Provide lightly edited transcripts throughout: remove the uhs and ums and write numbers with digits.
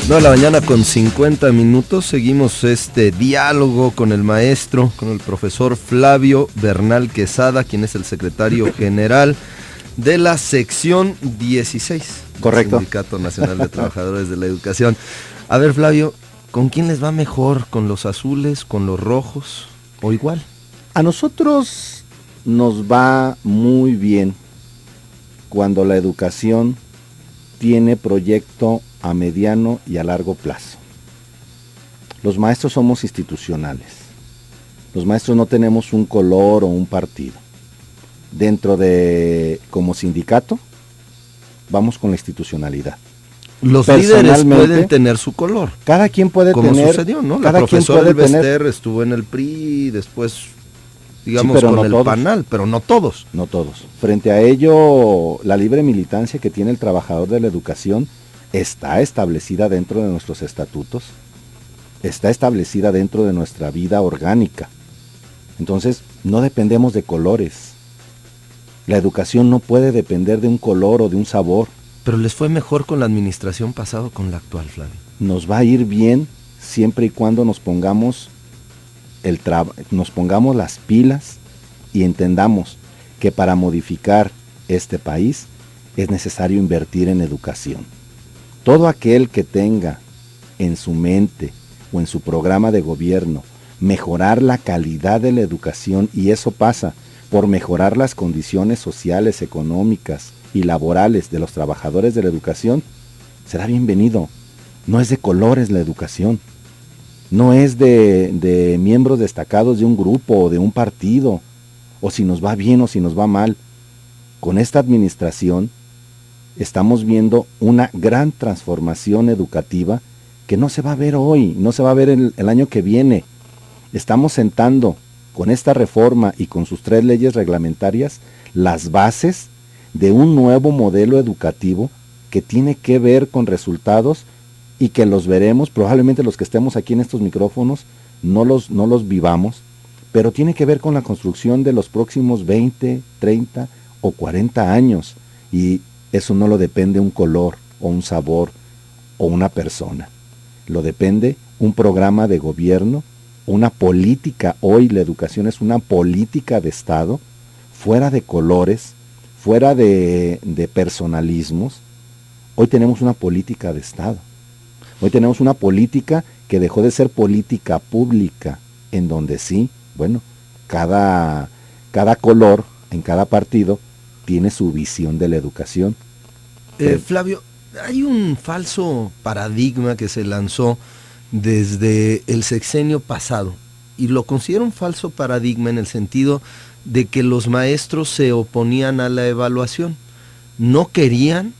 9 de la mañana con 50 minutos, seguimos este diálogo con el maestro, con el profesor Flavio Bernal Quesada, quien es el secretario general de la sección 16. Correcto. Del Sindicato Nacional de Trabajadores de la Educación. A ver, Flavio, ¿con quién les va mejor? ¿Con los azules, con los rojos o igual? A nosotros nos va muy bien cuando la educación tiene proyecto a mediano y a largo plazo. Los maestros somos institucionales. Los maestros no tenemos un color o un partido. Dentro de, como sindicato, vamos con la institucionalidad. Los líderes pueden tener su color. Cada quien puede como tener. Como sucedió, ¿no? La cada profesora quien puede Elbester tener, estuvo en el PRI, después, digamos, sí, con no el todos. PANAL, pero no todos. No todos. Frente a ello, la libre militancia que tiene el trabajador de la educación está establecida dentro de nuestros estatutos, está establecida dentro de nuestra vida orgánica. Entonces, no dependemos de colores. La educación no puede depender de un color o de un sabor. Pero les fue mejor con la administración pasada o con la actual, Flavio. Nos va a ir bien siempre y cuando nos pongamos las pilas y entendamos que para modificar este país es necesario invertir en educación. Todo aquel que tenga en su mente o en su programa de gobierno mejorar la calidad de la educación, y eso pasa por mejorar las condiciones sociales, económicas y laborales de los trabajadores de la educación, será bienvenido. No es de colores la educación, no es de miembros destacados de un grupo o de un partido, o si nos va bien o si nos va mal. Con esta administración estamos viendo una gran transformación educativa que no se va a ver hoy, no se va a ver el año que viene. Estamos sentando con esta reforma y con sus 3 leyes reglamentarias las bases de un nuevo modelo educativo que tiene que ver con resultados y que los veremos, probablemente los que estemos aquí en estos micrófonos no los vivamos, pero tiene que ver con la construcción de los próximos 20, 30 o 40 años, y eso no lo depende un color o un sabor o una persona, lo depende un programa de gobierno, una política. Hoy la educación es una política de Estado, fuera de colores, fuera de personalismos. Hoy tenemos una política de Estado. Hoy tenemos una política que dejó de ser política pública, en donde sí, bueno, cada color en cada partido tiene su visión de la educación. Flavio, hay un falso paradigma que se lanzó desde el sexenio pasado, y lo considero un falso paradigma en el sentido de que los maestros se oponían a la evaluación, no querían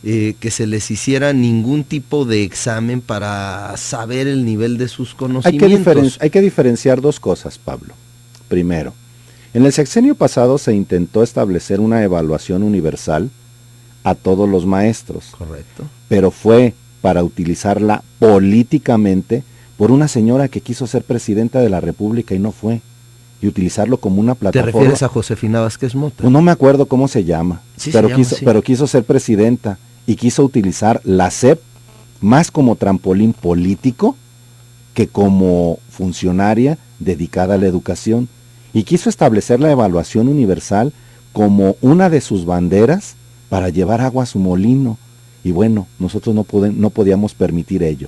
que se les hiciera ningún tipo de examen para saber el nivel de sus conocimientos. Hay que diferenciar 2 cosas, Pablo. Primero, en el sexenio pasado se intentó establecer una evaluación universal a todos los maestros. Correcto. Pero fue para utilizarla políticamente por una señora que quiso ser presidenta de la República y no fue, y utilizarlo como una plataforma. ¿Te refieres a Josefina Vázquez Mota? Pues no me acuerdo cómo se llama, sí, pero quiso ser presidenta y quiso utilizar la SEP más como trampolín político que como funcionaria dedicada a la educación, y quiso establecer la evaluación universal como una de sus banderas para llevar agua a su molino. Y bueno, nosotros no podíamos permitir ello.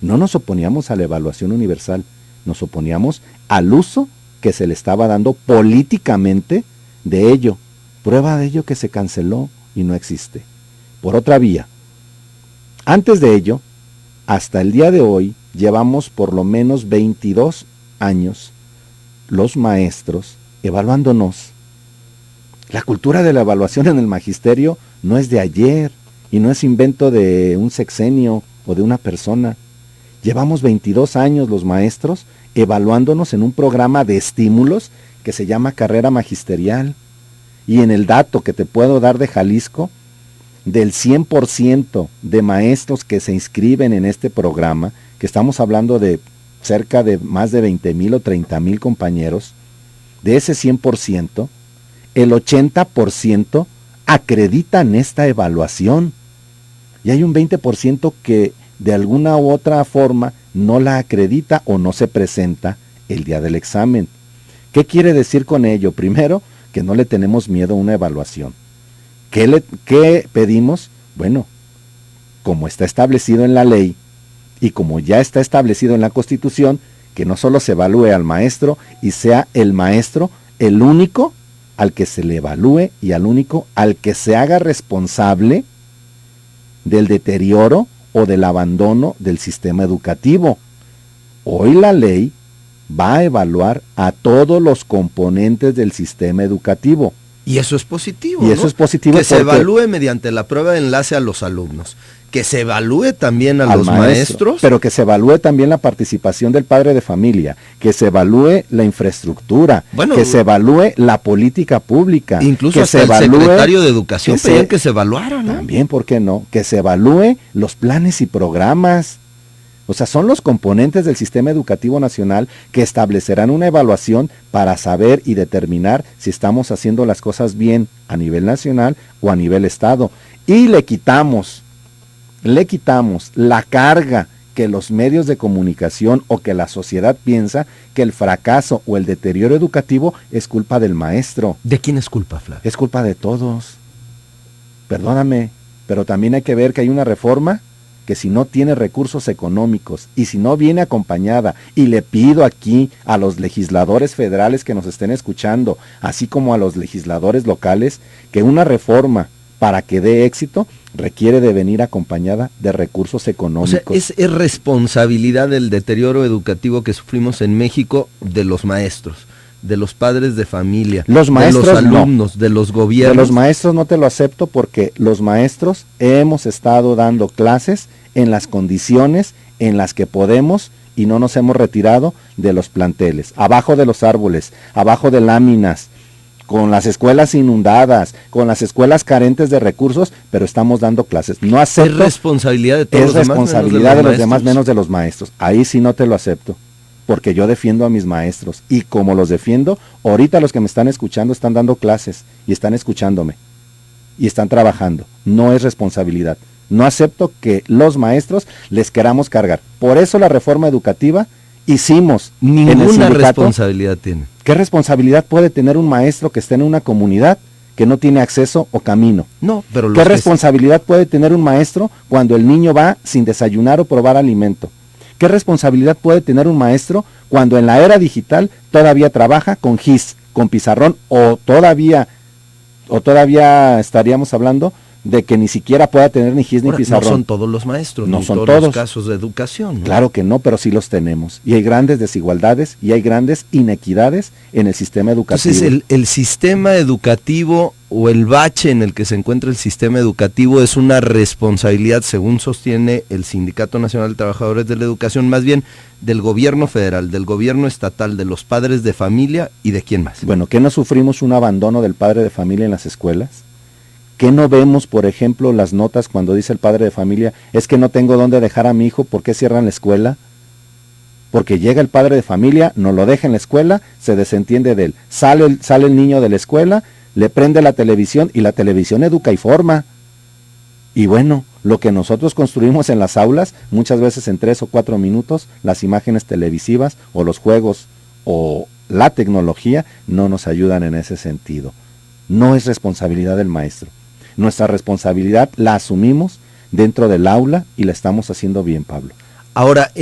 No nos oponíamos a la evaluación universal, nos oponíamos al uso que se le estaba dando políticamente de ello. Prueba de ello que se canceló y no existe. Por otra vía, antes de ello, hasta el día de hoy, llevamos por lo menos 22 años los maestros evaluándonos. La cultura de la evaluación en el magisterio no es de ayer y no es invento de un sexenio o de una persona. Llevamos 22 años los maestros evaluándonos en un programa de estímulos que se llama carrera magisterial. Y en el dato que te puedo dar de Jalisco, del 100% de maestros que se inscriben en este programa, que estamos hablando de cerca de más de 20,000 o 30,000 compañeros, de ese 100%, el 80% acreditan esta evaluación. Y hay un 20% que de alguna u otra forma no la acredita o no se presenta el día del examen. ¿Qué quiere decir con ello? Primero, que no le tenemos miedo a una evaluación. ¿Qué pedimos? Bueno, como está establecido en la ley y como ya está establecido en la Constitución, que no solo se evalúe al maestro y sea el maestro el único al que se le evalúe y al único al que se haga responsable del deterioro o del abandono del sistema educativo. Hoy la ley va a evaluar a todos los componentes del sistema educativo. Y eso es positivo, Y eso ¿no? es positivo que se evalúe mediante la prueba de enlace a los alumnos, que se evalúe también a los maestros. Pero que se evalúe también la participación del padre de familia, que se evalúe la infraestructura, que se evalúe la política pública. Incluso que hasta se evalúe, el secretario de Educación pedían que se evaluara, ¿no? También, ¿por qué no? Que se evalúe los planes y programas. O sea, son los componentes del sistema educativo nacional que establecerán una evaluación para saber y determinar si estamos haciendo las cosas bien a nivel nacional o a nivel estado. Y le quitamos la carga que los medios de comunicación o que la sociedad piensa que el fracaso o el deterioro educativo es culpa del maestro. ¿De quién es culpa, Flavio? Es culpa de todos. Perdóname, pero también hay que ver que hay una reforma que si no tiene recursos económicos y si no viene acompañada, y le pido aquí a los legisladores federales que nos estén escuchando, así como a los legisladores locales, que una reforma para que dé éxito requiere de venir acompañada de recursos económicos. O sea, es responsabilidad del deterioro educativo que sufrimos en México de los maestros, de los padres de familia, los maestros, de los alumnos, no. De los gobiernos. De los maestros no te lo acepto porque los maestros hemos estado dando clases en las condiciones en las que podemos y no nos hemos retirado de los planteles, abajo de los árboles, abajo de láminas, con las escuelas inundadas, con las escuelas carentes de recursos, pero estamos dando clases. No acepto. Es responsabilidad de todos los demás. Es responsabilidad de los demás menos de los maestros. Ahí sí no te lo acepto. Porque yo defiendo a mis maestros y como los defiendo, ahorita los que me están escuchando están dando clases y están escuchándome y están trabajando. No es responsabilidad. No acepto que los maestros les queramos cargar. Por eso la reforma educativa hicimos. Ninguna responsabilidad tiene. ¿Qué responsabilidad puede tener un maestro que esté en una comunidad que no tiene acceso o camino? No, pero ¿qué responsabilidad puede tener un maestro cuando el niño va sin desayunar o probar alimento? ¿Qué responsabilidad puede tener un maestro cuando en la era digital todavía trabaja con GIS, con pizarrón o todavía estaríamos hablando de que ni siquiera pueda tener ni GIS ni pizarrón? No son todos los maestros, no ni son todos los casos de educación, ¿no? Claro que no, pero sí los tenemos. Y hay grandes desigualdades y hay grandes inequidades en el sistema educativo. Entonces el sistema educativo o el bache en el que se encuentra el sistema educativo es una responsabilidad, según sostiene el Sindicato Nacional de Trabajadores de la Educación, más bien del gobierno federal, del gobierno estatal, de los padres de familia y de quién más. Bueno, ¿qué no sufrimos un abandono del padre de familia en las escuelas? ¿Qué no vemos, por ejemplo, las notas cuando dice el padre de familia, es que no tengo dónde dejar a mi hijo, ¿por qué cierran la escuela? Porque llega el padre de familia, no lo deja en la escuela, se desentiende de él. Sale el niño de la escuela, le prende la televisión y la televisión educa y forma. Y bueno, lo que nosotros construimos en las aulas, muchas veces en 3 o 4 minutos, las imágenes televisivas o los juegos o la tecnología no nos ayudan en ese sentido. No es responsabilidad del maestro. Nuestra responsabilidad la asumimos dentro del aula y la estamos haciendo bien, Pablo. Ahora,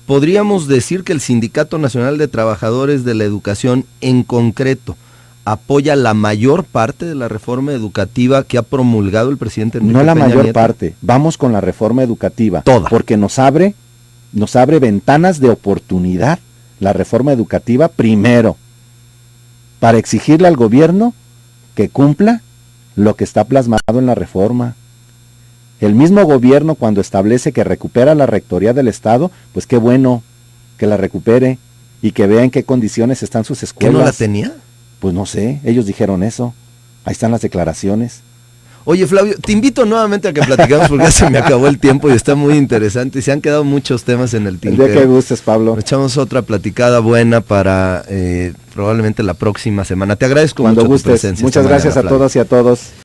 podríamos decir que el Sindicato Nacional de Trabajadores de la Educación en concreto apoya la mayor parte de la reforma educativa que ha promulgado el presidente Enrique No la Peña mayor Nieto. parte, vamos con la reforma educativa. Toda. Porque nos abre ventanas de oportunidad la reforma educativa primero, para exigirle al gobierno que cumpla lo que está plasmado en la reforma. El mismo gobierno cuando establece que recupera la rectoría del Estado, pues qué bueno que la recupere y que vea en qué condiciones están sus escuelas. ¿Que no la tenía? Pues no sé, ellos dijeron eso. Ahí están las declaraciones. Oye, Flavio, te invito nuevamente a que platicamos porque ya se me acabó el tiempo y está muy interesante y se han quedado muchos temas en el tintero. El día que gustes, Pablo. Echamos otra platicada buena para probablemente la próxima semana. Te agradezco Cuando mucho gustes. tu presencia. Muchas gracias a todas y a todos.